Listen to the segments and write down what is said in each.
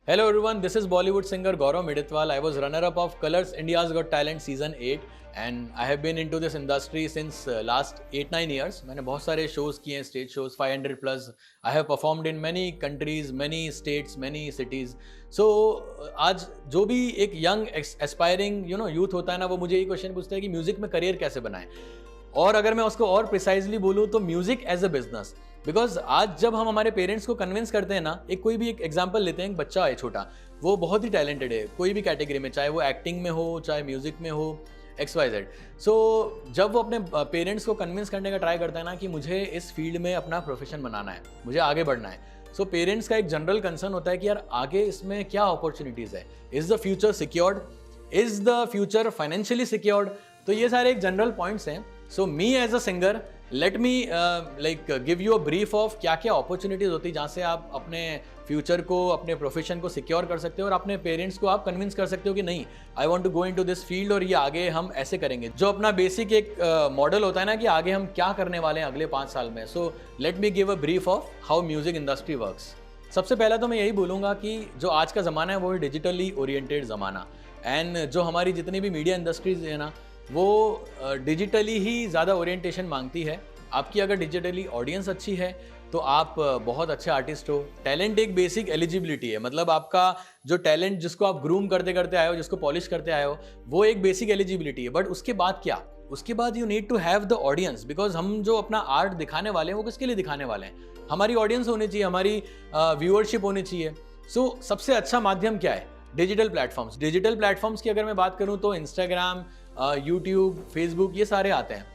Hello everyone, this is Bollywood singer Gaurav Miditwal. I was runner-up of Colors India's Got Talent Season 8 and I have been into this industry since last 8-9 years. मैंने बहुत सारे shows किए हैं, stage shows, 500 plus. I have performed in many countries, many states, many cities. So आज जो भी एक young aspiring youth होता है ना, वो मुझे ये क्वेश्चन पूछता है कि म्यूजिक में करियर कैसे बनाएं. और अगर मैं उसको और प्रिसाइजली बोलूँ तो music as a business. Because आज जब हम हमारे पेरेंट्स को कन्विंस करते हैं ना, कोई भी एक एग्जाम्पल लेते हैं, एक बच्चा है छोटा, वो बहुत ही टैलेंटेड है कोई भी कैटेगरी में, चाहे वो एक्टिंग में हो, चाहे म्यूजिक में हो, XYZ. सो जब वो अपने पेरेंट्स को कन्विंस करने का ट्राई करता है ना कि मुझे इस फील्ड में अपना प्रोफेशन बनाना है, मुझे आगे बढ़ना है, सो पेरेंट्स का एक जनरल कंसर्न होता है कि यार आगे इसमें क्या अपॉर्चुनिटीज़ है, is the future secured, is the future financially secured. तो ये सारे एक जनरल पॉइंट्स हैं. So me as a singer, let me give you a brief of क्या क्या अपॉर्चुनिटीज़ होती है जहाँ से आप अपने फ्यूचर को, अपने प्रोफेशन को सिक्योर कर सकते हो और अपने पेरेंट्स को आप कन्विंस कर सकते हो कि नहीं, I want to go into this field और ये आगे हम ऐसे करेंगे. जो अपना बेसिक एक मॉडल होता है ना कि आगे हम क्या करने वाले हैं अगले 5 साल में. So let me give a brief of how music industry works. सबसे पहला तो मैं यही बोलूँगा कि जो आज का ज़माना है वो है डिजिटली ओरिएंटेड ज़माना. एंड जो हमारी जितनी भी मीडिया इंडस्ट्रीज है ना, वो डिजिटली ही ज़्यादा ओरिएंटेशन मांगती है. आपकी अगर डिजिटली ऑडियंस अच्छी है तो आप बहुत अच्छे आर्टिस्ट हो. टैलेंट एक बेसिक एलिजिबिलिटी है, मतलब आपका जो टैलेंट जिसको आप ग्रूम करते करते आए हो, जिसको पॉलिश करते आए हो, वो एक बेसिक एलिजिबिलिटी है. बट उसके बाद क्या, उसके बाद you need to have the audience. Because हम जो अपना आर्ट दिखाने वाले हैं वो किसके लिए दिखाने वाले हैं, हमारी ऑडियंस होनी चाहिए, हमारी व्यूअरशिप होनी चाहिए. सो सबसे अच्छा माध्यम क्या है, डिजिटल प्लेटफॉर्म्स. डिजिटल प्लेटफॉर्म्स की अगर मैं बात करूं तो इंस्टाग्राम, यूट्यूब, फेसबुक, ये सारे आते हैं.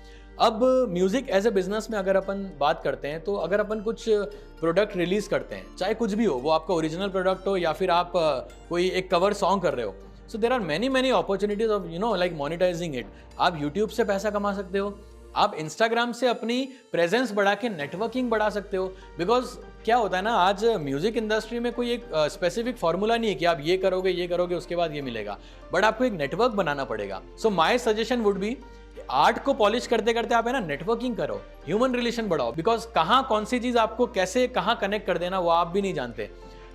अब म्यूजिक एज ए बिजनेस में अगर अपन बात करते हैं तो अगर अपन कुछ प्रोडक्ट रिलीज करते हैं, चाहे कुछ भी हो, वो आपका ओरिजिनल प्रोडक्ट हो या फिर आप कोई एक कवर सॉन्ग कर रहे हो, so there are many opportunities of like monetising it. आप यूट्यूब से पैसा कमा सकते हो, आप इंस्टाग्राम से अपनी प्रेजेंस बढ़ा के नेटवर्किंग बढ़ा सकते हो. बिकॉज क्या होता है ना, आज म्यूजिक इंडस्ट्री में कोई एक स्पेसिफिक फार्मूला नहीं है कि आप ये करोगे उसके बाद ये मिलेगा, बट आपको एक नेटवर्क बनाना पड़ेगा. So my suggestion would be, art को पॉलिश करते करते आप है ना नेटवर्किंग करो, ह्यूमन रिलेशन बढ़ाओ. बिकॉज कहाँ कौन सी चीज आपको कैसे कहाँ कनेक्ट कर देना वो आप भी नहीं जानते.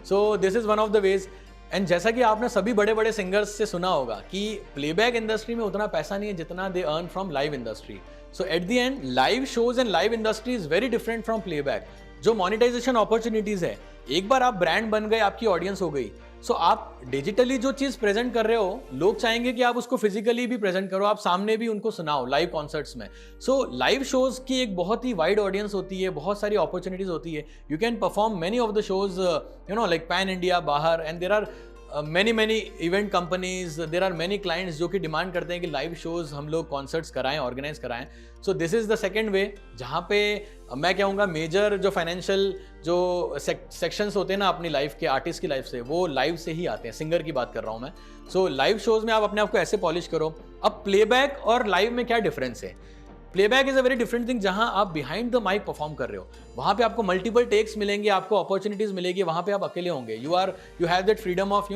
सो this is one of the veg. And जैसा कि आपने सभी बड़े बड़े सिंगर्स से सुना होगा कि प्लेबैक इंडस्ट्री में उतना पैसा नहीं है जितना they earn from live industry. So eight the and live shows and live industry is very different from playback. जो मोनेटाइजेशन अपॉर्चुनिटीज है, एक बार आप ब्रांड बन गए, आपकी ऑडियंस हो गई, सो आप डिजिटली जो चीज प्रेजेंट कर रहे हो, लोग चाहेंगे कि आप उसको फिजिकली भी प्रेजेंट करो, आप सामने भी उनको सुनाओ लाइव कॉन्सर्ट्स में. सो लाइव शोज की एक बहुत ही वाइड ऑडियंस होती है, बहुत सारी अपॉर्चुनिटीज होती है. You can perform many of the shows like pan India, बाहर. And there are many event companies, there are many clients जो कि डिमांड करते हैं कि लाइव शोज हम लोग कॉन्सर्ट्स कराएं, ऑर्गेनाइज कराएं. सो this is the second way जहाँ पे मैं कहूँगा मेजर जो फाइनेंशियल जो सेक्शंस होते हैं ना अपनी लाइफ के, आर्टिस्ट की लाइफ से, वो लाइव से ही आते हैं. सिंगर की बात कर रहा हूँ मैं. सो लाइव शोज में आप अपने आप को ऐसे पॉलिश करो. अब प्लेबैक और लाइव में क्या डिफरेंस है? Playback is a very different thing. जहां आप बिहाइंड द माइक परफॉर्म कर रहे हो, वहां पे आपको मल्टीपल टेक्स मिलेंगे, आपको अपॉर्चुनिटीज मिलेगी, वहां पे आप अकेले होंगे. You have that freedom of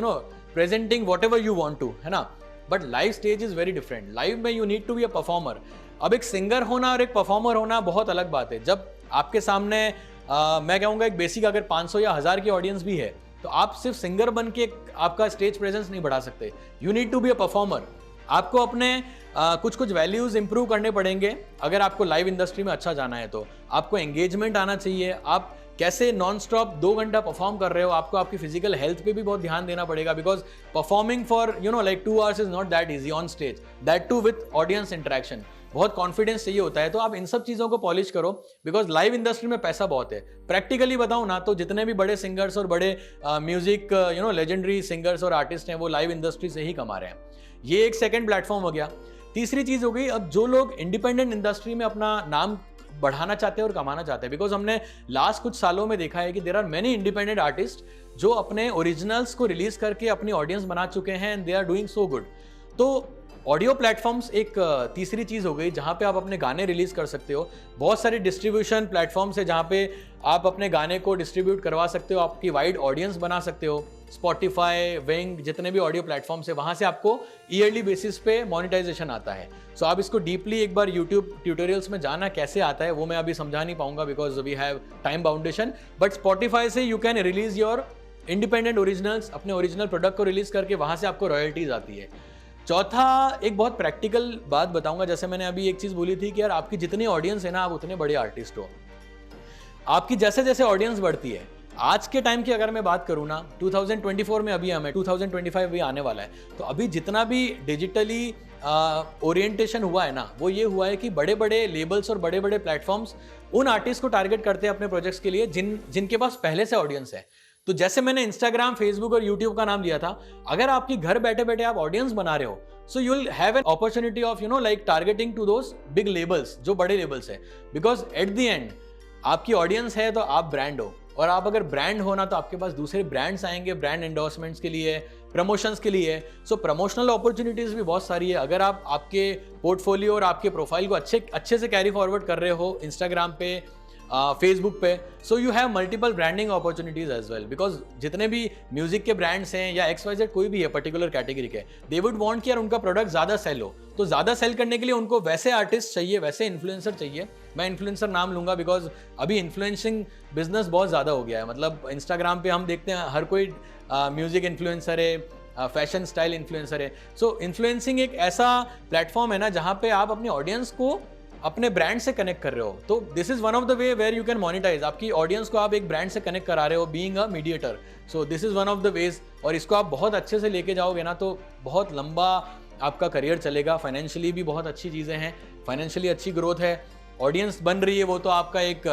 presenting whatever you want to, है ना. But live stage is very different. Live में you need to be a performer. अब एक सिंगर होना और एक परफॉर्मर होना बहुत अलग बात है. जब आपके सामने मैं कहूँगा एक बेसिक अगर 500 या 1000 की ऑडियंस भी है, तो आप सिर्फ सिंगर बन के आपका स्टेज प्रेजेंस नहीं बढ़ा सकते. You need to be a performer. आपको अपने कुछ वैल्यूज इंप्रूव करने पड़ेंगे अगर आपको लाइव इंडस्ट्री में अच्छा जाना है. तो आपको एंगेजमेंट आना चाहिए. आप कैसे नॉन स्टॉप 2 घंटा परफॉर्म कर रहे हो, आपको आपकी फिजिकल हेल्थ पे भी बहुत ध्यान देना पड़ेगा. Because performing for like 2 hours is not that easy on stage, that too with audience interaction. बहुत कॉन्फिडेंस चाहिए होता है. तो आप इन सब चीज़ों को पॉलिश करो. बिकॉज लाइव इंडस्ट्री में पैसा बहुत है. प्रैक्टिकली बताऊं ना तो जितने भी बड़े सिंगर्स और बड़े म्यूजिक लेजेंडरी सिंगर्स और आर्टिस्ट हैं, वो लाइव इंडस्ट्री से ही कमा रहे हैं. ये एक सेकेंड प्लेटफॉर्म हो गया. तीसरी चीज़ हो गई, अब जो लोग इंडिपेंडेंट इंडस्ट्री में अपना नाम बढ़ाना चाहते हैं और कमाना चाहते हैं. बिकॉज हमने लास्ट कुछ सालों में देखा है कि there are many independent artist जो अपने ओरिजिनल्स को रिलीज करके अपनी ऑडियंस बना चुके हैं and they are doing so good. तो ऑडियो प्लेटफॉर्म्स एक तीसरी चीज़ हो गई जहाँ पे आप अपने गाने रिलीज कर सकते हो. बहुत सारे डिस्ट्रीब्यूशन प्लेटफॉर्म्स है जहाँ पे आप अपने गाने को डिस्ट्रीब्यूट करवा सकते हो, आपकी वाइड ऑडियंस बना सकते हो. स्पॉटिफाई, विंग, जितने भी ऑडियो प्लेटफॉर्म्स है, वहाँ से आपको ईयरली बेसिस पे मोनेटाइजेशन आता है. सो आप इसको डीपली एक बार यूट्यूब ट्यूटोरियल्स में जाना कैसे आता है वो मैं अभी समझा नहीं पाऊंगा because we have time boundation. But Spotify से you can release your independent originals, अपने ओरिजिनल प्रोडक्ट को रिलीज करके वहाँ से आपको रॉयल्टीज आती है। चौथा, एक बहुत प्रैक्टिकल बात बताऊंगा, जैसे मैंने अभी एक चीज़ बोली थी कि यार आपकी जितनी ऑडियंस है ना, आप उतने बड़े आर्टिस्ट हो। आपकी जैसे जैसे ऑडियंस बढ़ती है, आज के टाइम की अगर मैं बात करूँ ना, 2024 में अभी हमें 2025 भी आने वाला है, तो अभी जितना भी डिजिटली ओरिएंटेशन हुआ है ना, वो ये हुआ है कि बड़े बड़े लेबल्स और बड़े बड़े प्लेटफॉर्म्स उन आर्टिस्ट को टारगेट करते हैं अपने प्रोजेक्ट्स के लिए जिनके पास पहले से ऑडियंस है। तो जैसे मैंने इंस्टाग्राम, फेसबुक और यूट्यूब का नाम लिया था, अगर आपकी घर बैठे बैठे आप ऑडियंस बना रहे हो, so you will have an opportunity of like targeting to those big labels, जो बड़े लेबल्स है। बिकॉज एट द एंड आपकी ऑडियंस है तो आप ब्रांड हो, और आप अगर ब्रांड हो ना, तो आपके पास दूसरे ब्रांड्स आएंगे ब्रांड एंडोर्समेंट्स के लिए, प्रमोशंस के लिए। सो प्रमोशनल अपॉर्चुनिटीज भी बहुत सारी है। अगर आप आपके पोर्टफोलियो और आपके प्रोफाइल को अच्छे से कैरी फॉरवर्ड कर रहे हो इंस्टाग्राम पे, फेसबुक पे, so you have multiple branding opportunities as well. Because जितने भी म्यूजिक के ब्रांड्स हैं या XYZ कोई भी है पर्टिकुलर कैटेगरी के, दे वुड वांट कि यार उनका प्रोडक्ट ज़्यादा सेल हो। तो ज़्यादा सेल करने के लिए उनको वैसे आर्टिस्ट चाहिए, वैसे इन्फ्लुएंसर चाहिए। मैं इन्फ्लुएंसर नाम लूंगा बिकॉज अभी इन्फ्लुएंसिंग बिजनेस बहुत ज़्यादा हो गया है। मतलब इंस्टाग्राम पे हम देखते हैं हर कोई म्यूजिक इन्फ्लुएंसर है, फैशन स्टाइल इन्फ्लुएंसर है। सो इन्फ्लुएंसिंग एक ऐसा प्लेटफॉर्म है ना, जहाँ पे आप अपनी ऑडियंस को अपने ब्रांड से कनेक्ट कर रहे हो। तो this is one of the way where you can monetize. आपकी ऑडियंस को आप एक ब्रांड से कनेक्ट करा रहे हो, being a mediator. So this is one of the ways, और इसको आप बहुत अच्छे से लेके जाओगे ना, तो बहुत लंबा आपका करियर चलेगा। फाइनेंशियली भी बहुत अच्छी चीज़ें हैं, फाइनेंशियली अच्छी ग्रोथ है, ऑडियंस बन रही है, वो तो आपका एक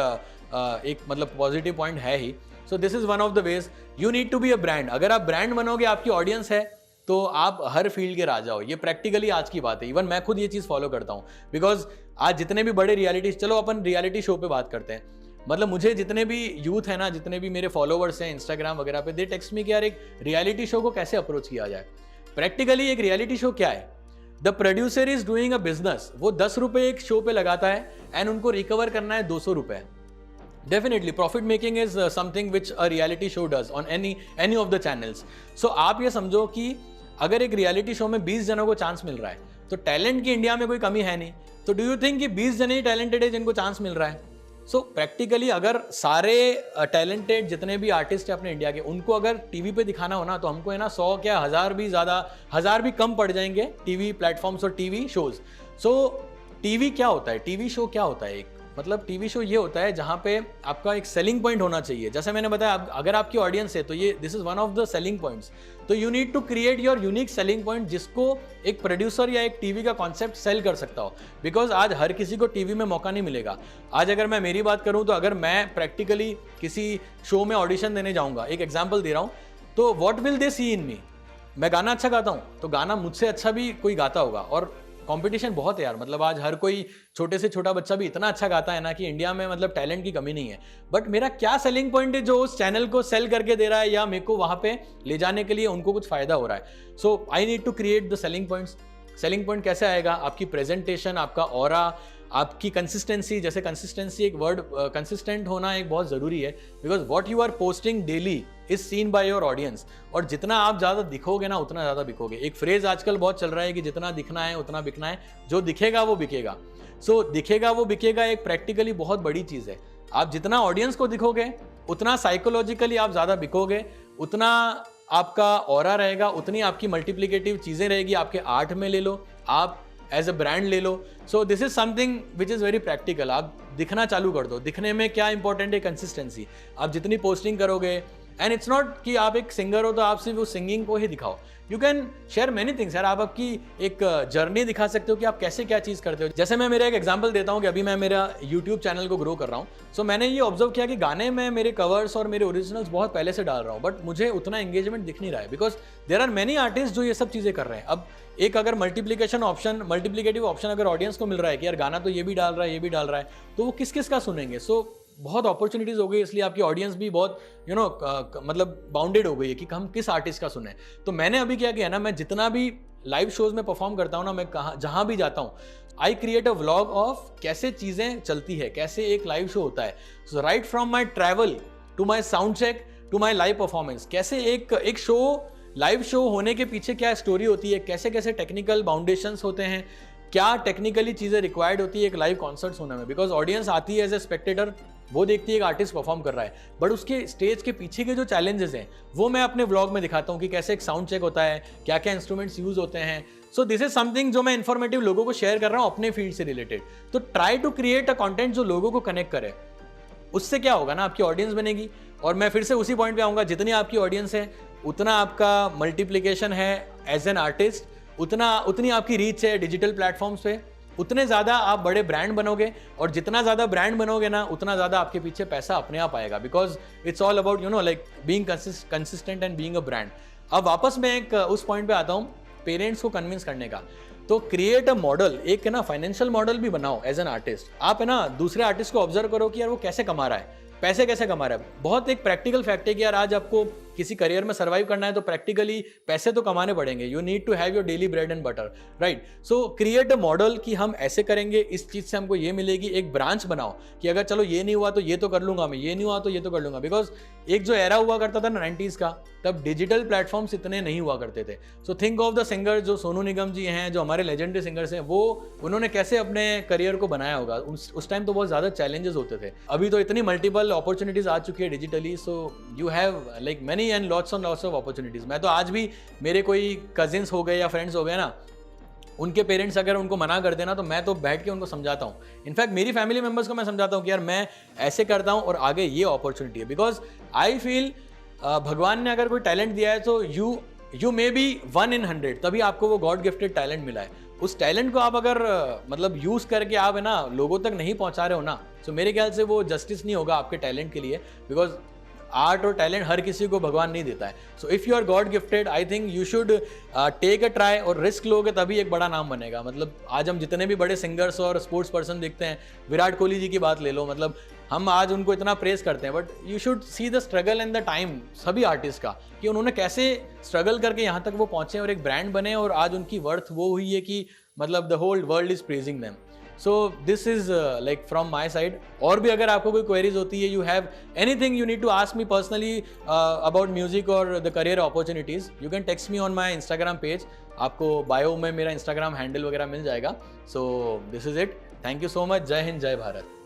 मतलब पॉजिटिव पॉइंट है ही। So this is one of the ways, you need to be a brand. अगर आप ब्रांड बनोगे, आपकी ऑडियंस है, तो आप हर फील्ड के राजा हो। ये प्रैक्टिकली आज की बात है। इवन मैं खुद ये चीज़ फॉलो करता हूँ। बिकॉज आज जितने भी बड़े रियलिटी, चलो अपन रियलिटी शो पे बात करते हैं। मतलब मुझे जितने भी यूथ है ना, जितने भी मेरे फॉलोवर्स हैं इंस्टाग्राम वगैरह पे, दे टेक्स्ट मी कि यार एक रियलिटी शो को कैसे अप्रोच किया जाए। प्रैक्टिकली एक रियलिटी शो क्या है? The producer is doing a business. वो 10 रुपए एक शो पे लगाता है एंड उनको रिकवर करना है 200 रुपए। Definitely profit making is something which a reality show does on any of the channels. So आप ये समझो कि अगर एक रियलिटी शो में 20 जनों को चांस मिल रहा है, तो टैलेंट की इंडिया में कोई कमी है नहीं। तो डू यू थिंक कि 20 जने ही टैलेंटेड है जिनको चांस मिल रहा है? सो प्रैक्टिकली अगर सारे टैलेंटेड जितने भी आर्टिस्ट हैं अपने इंडिया के, उनको अगर टीवी पे दिखाना हो ना, तो हमको है ना 100 क्या 1000 भी ज़्यादा, 1000 भी कम पड़ जाएंगे टीवी प्लेटफॉर्म्स और टीवी शोज। सो टीवी क्या होता है? टीवी शो क्या होता है? एक मतलब टीवी शो ये होता है जहाँ पे आपका एक सेलिंग पॉइंट होना चाहिए। जैसे मैंने बताया, अगर आपकी ऑडियंस है तो ये this is one of the selling points. तो you need to create your unique selling point, जिसको एक प्रोड्यूसर या एक टीवी का कॉन्सेप्ट सेल कर सकता हो। बिकॉज आज हर किसी को टीवी में मौका नहीं मिलेगा। आज अगर मैं मेरी बात करूँ, तो अगर मैं प्रैक्टिकली किसी शो में ऑडिशन देने जाऊँगा, एक एग्जाम्पल दे रहा हूँ, तो वॉट विल दे सी इन मी? मैं गाना अच्छा गाता हूँ, तो गाना मुझसे अच्छा भी कोई गाता होगा। और कंपटीशन बहुत है यार। मतलब आज हर कोई छोटे से छोटा बच्चा भी इतना अच्छा गाता है ना कि इंडिया में मतलब टैलेंट की कमी नहीं है। बट मेरा क्या सेलिंग पॉइंट है जो उस चैनल को सेल करके दे रहा है, या मेरे को वहां पे ले जाने के लिए उनको कुछ फायदा हो रहा है। So I need to create the selling points. Selling point कैसे आएगा? आपकी प्रेजेंटेशन, आपका ऑरा, आपकी कंसिस्टेंसी। जैसे कंसिस्टेंसी एक वर्ड, कंसिस्टेंट होना एक बहुत ज़रूरी है। Because what you are posting daily is seen by your audience. और जितना आप ज़्यादा दिखोगे ना, उतना ज़्यादा बिकोगे। एक फ्रेज आजकल बहुत चल रहा है कि जितना दिखना है उतना बिकना है, जो दिखेगा वो बिकेगा। सो दिखेगा वो बिकेगा एक प्रैक्टिकली बहुत बड़ी चीज़ है। आप जितना ऑडियंस को दिखोगे, उतना साइकोलॉजिकली आप ज़्यादा बिकोगे, उतना आपका ऑरा रहेगा, उतनी आपकी मल्टीप्लिकेटिव चीज़ें रहेगी। आपके आर्ट में ले लो, आप एज अ ब्रांड ले लो। So this is something which is very practical. आप दिखना चालू कर दो। दिखने में क्या इंपॉर्टेंट है? कंसिस्टेंसी। आप जितनी पोस्टिंग करोगे, एंड इट्स नॉट कि आप एक सिंगर हो तो आप सिर्फ उस सिंगिंग को ही दिखाओ। You can share many things यार। आप आपकी एक जर्नी दिखा सकते हो कि आप कैसे क्या चीज़ करते हो। जैसे मैं मेरा एक एग्जांपल देता हूँ कि अभी मैं मेरा यूट्यूब चैनल को ग्रो कर रहा हूँ। सो मैंने ये ऑब्जर्व किया कि गाने में मेरे कवर्स और मेरे ओरिजिनल्स बहुत पहले से डाल रहा हूँ, बट मुझे उतना एंगेजमेंट दिख नहीं रहा है। Because there are many artist जो ये सब चीज़ें कर रहे हैं। अब एक अगर मल्टीप्लिकेटिव ऑप्शन अगर ऑडियंस को मिल रहा है कि यार गाना तो ये भी डाल रहा है, ये भी डाल रहा है, तो वो किस किस का सुनेंगे? सो बहुत अपॉर्चुनिटीज़ हो गई, इसलिए आपकी ऑडियंस भी बहुत मतलब बाउंडेड हो गई है कि हम किस आर्टिस्ट का सुने। तो मैंने अभी क्या किया ना, मैं जितना भी लाइव शोज में परफॉर्म करता हूँ ना, मैं जहाँ भी जाता हूँ, I create a vlog of कैसे चीज़ें चलती है, कैसे एक लाइव शो होता है। So right from my travel to my sound check to my live performance, कैसे एक शो, लाइव शो होने के पीछे क्या स्टोरी होती है, कैसे कैसे टेक्निकल बाउंडेशंस होते हैं, क्या टेक्निकली चीज़ें रिक्वायर्ड होती है एक लाइव कॉन्सर्ट्स होने में। बिकॉज ऑडियंस आती है एज ए स्पेक्टेटर वो देखती है एक आर्टिस्ट परफॉर्म कर रहा है, बट उसके स्टेज के पीछे के जो चैलेंजेस हैं वो मैं अपने व्लॉग में दिखाता हूँ कि कैसे एक साउंड चेक होता है, क्या क्या इंस्ट्रूमेंट्स यूज होते हैं. सो दिस इज समथिंग जो मैं इन्फॉर्मेटिव लोगों को शेयर कर रहा हूँ अपने फील्ड से रिलेटेड. तो try to create a content जो लोगों को कनेक्ट करे. उससे क्या होगा ना, आपकी ऑडियंस बनेगी. और मैं फिर से उसी पॉइंट पे आऊँगा, जितनी आपकी ऑडियंस है उतना आपका मल्टीप्लिकेशन है एज एन आर्टिस्ट, उतनी आपकी रीच है डिजिटल प्लेटफॉर्म्स पे, उतने ज़्यादा आप बड़े ब्रांड बनोगे. और जितना ज़्यादा ब्रांड बनोगे ना, उतना ज़्यादा आपके पीछे पैसा अपने आप आएगा. Because it's all about like being consistent and being a brand. अब वापस मैं एक उस पॉइंट पे आता हूँ, पेरेंट्स को कन्विंस करने का. तो क्रिएट अ मॉडल, एक है ना फाइनेंशियल मॉडल भी बनाओ एज एन आर्टिस्ट. आप है ना दूसरे आर्टिस्ट को ऑब्जर्व करो कि यार वो कैसे कमा रहा है, पैसे कैसे कमा रहा है. बहुत एक प्रैक्टिकल फैक्ट है कि यार आज आपको किसी करियर में सर्वाइव करना है तो प्रैक्टिकली पैसे तो कमाने पड़ेंगे. You need to have your daily bread and butter, right. So create a model कि हम ऐसे करेंगे, इस चीज से हमको ये मिलेगी. एक ब्रांच बनाओ कि अगर चलो ये नहीं हुआ तो ये तो कर लूंगा मैं, ये नहीं हुआ तो ये तो कर लूंगा. बिकॉज एक जो एरा हुआ करता था ना 90s का, तब डिजिटल प्लेटफॉर्म्स इतने नहीं हुआ करते थे. So think of the singer जो सोनू निगम जी हैं, जो हमारे लेजेंडरी सिंगर्स हैं, वो उन्होंने कैसे अपने करियर को बनाया होगा. उस टाइम तो बहुत ज़्यादा चैलेंजेस होते थे. अभी तो इतनी मल्टीपल अपॉर्चुनिटीज आ चुकी है digitally. So you have like many and lots of opportunities. मैं तो आज भी, मेरे कोई कजिन्स हो गए या फ्रेंड्स हो गए ना, उनके पेरेंट्स अगर उनको मना कर देना तो मैं तो बैठ के उनको समझाता हूँ. इनफैक्ट मेरी फैमिली मेंबर्स को मैं समझाता हूँ कि यार मैं ऐसे करता हूँ और आगे ये अपॉर्चुनिटी है. बिकॉज आई फील भगवान ने अगर कोई टैलेंट दिया है तो यू मे बी 1 in 100, तभी आपको वो गॉड गिफ्टेड टैलेंट मिला है. उस टैलेंट को आप अगर मतलब यूज करके आप है ना लोगों तक नहीं पहुंचा रहे हो ना, तो मेरे ख्याल से वो जस्टिस नहीं होगा आपके टैलेंट के लिए. बिकॉज आर्ट और टैलेंट हर किसी को भगवान नहीं देता है. So if you are God gifted, I think you should take a try, और रिस्क लोगे तभी एक बड़ा नाम बनेगा. मतलब आज हम जितने भी बड़े सिंगर्स और स्पोर्ट्स पर्सन देखते हैं, विराट कोहली जी की बात ले लो, मतलब हम आज उनको इतना प्रेस करते हैं, but you should see the struggle and the time सभी आर्टिस्ट का, कि उन्होंने कैसे स्ट्रगल करके यहाँ तक वो पहुंचे और एक ब्रांड बने, और आज उनकी वर्थ वो हुई है कि मतलब the whole world is praising them. So this is like from my side. और भी अगर आपको कोई क्वेरीज होती है, you have anything you need to ask me personally about music और the career opportunities, you can text me on my Instagram page. आपको bio में मेरा इंस्टाग्राम हैंडल वगैरह मिल जाएगा. So this is it. Thank you so much. जय हिंद, जय भारत.